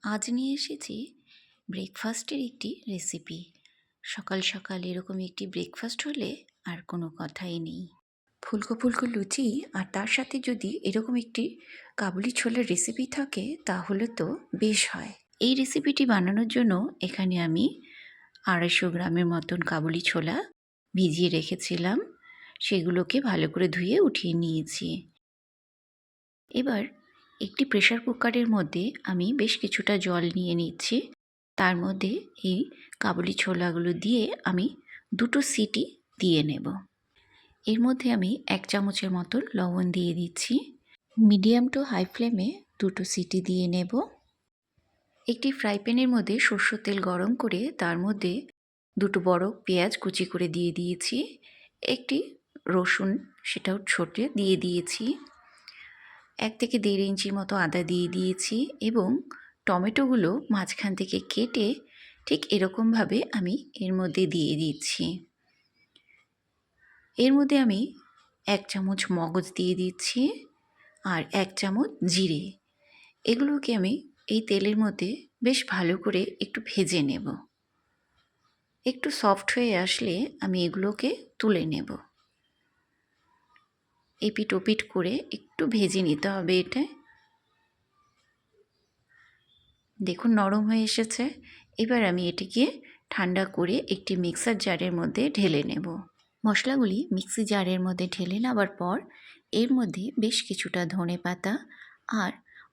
আজ নিয়ে এসেছি ব্রেকফাস্টের একটি রেসিপি। সকাল সকাল এরকম একটি ব্রেকফাস্ট হলে আর কোনো কথাই নেই। ফুলকো ফুলকো লুচি আর তার সাথে যদি এরকম একটি কাবুলি ছোলার রেসিপি থাকে তাহলে তো বেশ হয়। এই রেসিপিটি বানানোর জন্য এখানে আমি 250 গ্রামের মতন কাবুলি ছোলা ভিজিয়ে রেখেছিলাম। সেগুলোকে ভালো করে ধুয়ে উঠিয়ে নিয়েছি। এবার একটি প্রেসার কুকারের মধ্যে আমি বেশ কিছুটা জল নিয়ে নিচ্ছি। তার মধ্যে এই কাবুলি ছোলাগুলো দিয়ে আমি 2টো সিটি দিয়ে নেব। এর মধ্যে আমি 1 চামচের মতন লবণ দিয়ে দিচ্ছি। মিডিয়াম টু হাই ফ্লেমে 2টো সিটি দিয়ে নেব। একটি ফ্রাই প্যানের মধ্যে সরষের তেল গরম করে তার মধ্যে 2টো বড় পেঁয়াজ কুচি করে দিয়ে দিয়েছি। একটি রসুন সেটাও ছোটে দিয়ে দিয়েছি। 1 থেকে 1.5 ইঞ্চির মতো আদা দিয়ে দিয়েছি এবং টমেটোগুলো মাঝখান থেকে কেটে ঠিক এরকমভাবে আমি এর মধ্যে দিয়ে দিচ্ছি। এর মধ্যে আমি 1 চামচ মগজ দিয়ে দিচ্ছি আর 1 চামচ জিরে। এগুলোকে আমি এই তেলের মধ্যে বেশ ভালো করে একটু ভেজে নেব। একটু সফট হয়ে আসলে আমি এগুলোকে তুলে নেব। এপিট ওপিট করে একটু ভেজে নিতে হবে এটা। দেখুন নরম হয়ে এসেছে। এবার আমি এটিকে ঠান্ডা করে একটি মিক্সার জারের মধ্যে ঢেলে নেব। মশলাগুলি মিক্সি জারের মধ্যে ঢেলে নেওয়ার পর এর মধ্যে বেশ কিছুটা ধনেপাতা আর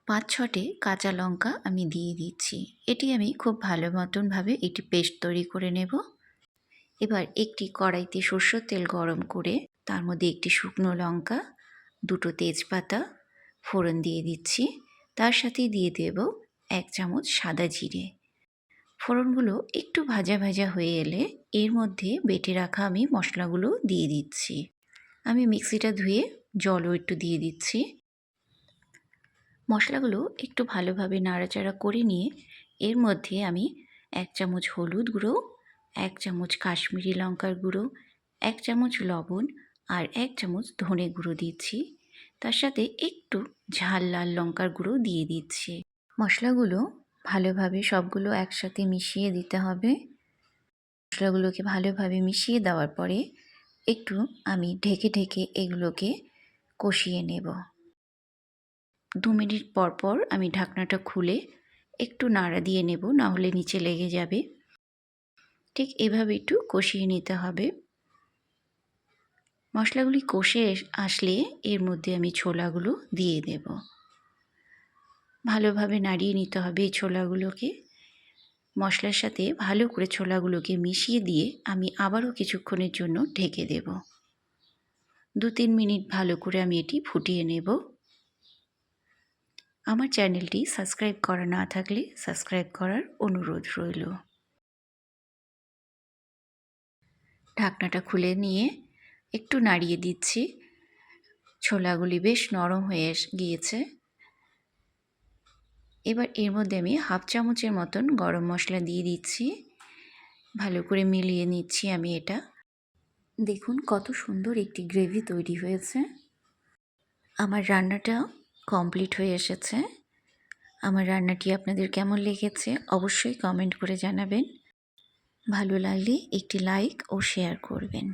5-6টে কাঁচা লঙ্কা আমি দিয়ে দিচ্ছি। এটি আমি খুব ভালো মতনভাবে এটি পেস্ট তৈরি করে নেব। এবার একটি কড়াইতে সরষের তেল গরম করে তার মধ্যে একটি শুকনো লঙ্কা, 2টো তেজপাতা ফোড়ন দিয়ে দিচ্ছি। তার সাথে দিয়ে দেব 1 চামচ সাদা জিরে। ফোড়নগুলো একটু ভাজা ভাজা হয়ে এলে এর মধ্যে বেটে রাখা আমি মশলাগুলো দিয়ে দিচ্ছি। আমি মিক্সিটা ধুয়ে জলও একটু দিয়ে দিচ্ছি। মশলাগুলো একটু ভালোভাবে নাড়াচাড়া করে নিয়ে এর মধ্যে আমি 1 চামচ হলুদ গুঁড়ো, 1 চামচ কাশ্মীরি লঙ্কার গুঁড়ো, 1 চামচ লবণ আর 1 চামচ ধনে গুঁড়ো দিচ্ছি। তার সাথে একটু ঝাল লাল লঙ্কার গুঁড়ো দিয়ে দিচ্ছি। মশলাগুলো ভালোভাবে সবগুলো একসাথে মিশিয়ে দিতে হবে। মশলাগুলোকে ভালোভাবে মিশিয়ে দেওয়ার পরে একটু আমি ঢেকে ঢেকে এগুলোকে কষিয়ে নেব। 2 মিনিট পর পর আমি ঢাকনাটা খুলে একটু নাড়া দিয়ে নেব, না হলে নিচে লেগে যাবে। ঠিক এভাবে একটু কষিয়ে নিতে হবে। মশলাগুলি কষে আসলে এর মধ্যে আমি ছোলাগুলো দিয়ে দেব। ভালোভাবে নাড়িয়ে নিতে হবে এই ছোলাগুলোকে। মশলার সাথে ভালো করে ছোলাগুলোকে মিশিয়ে দিয়ে আমি আবারও কিছুক্ষণের জন্য ঢেকে দেব। 2-3 মিনিট ভালো করে আমি এটি ফুটিয়ে নেব। আমার চ্যানেলটি সাবস্ক্রাইব করা না থাকলে সাবস্ক্রাইব করার অনুরোধ রইল। ঢাকনাটা খুলে নিয়ে একটু নাড়িয়ে দিচ্ছি। ছোলাগুলি বেশ নরম হয়ে গিয়েছে। এবার এর মধ্যে আমি 1/2 চামচের মতন গরম মশলা দিয়ে দিচ্ছি। ভালো করে মিলিয়ে নিচ্ছি আমি এটা। দেখুন কত সুন্দর একটি গ্রেভি তৈরি হয়েছে। আমার রান্নাটা কমপ্লিট হয়ে এসেছে। আমার রান্নাটি আপনাদের কেমন লেগেছে অবশ্যই কমেন্ট করে জানাবেন। ভালো লাগলে একটি লাইক ও শেয়ার করবেন।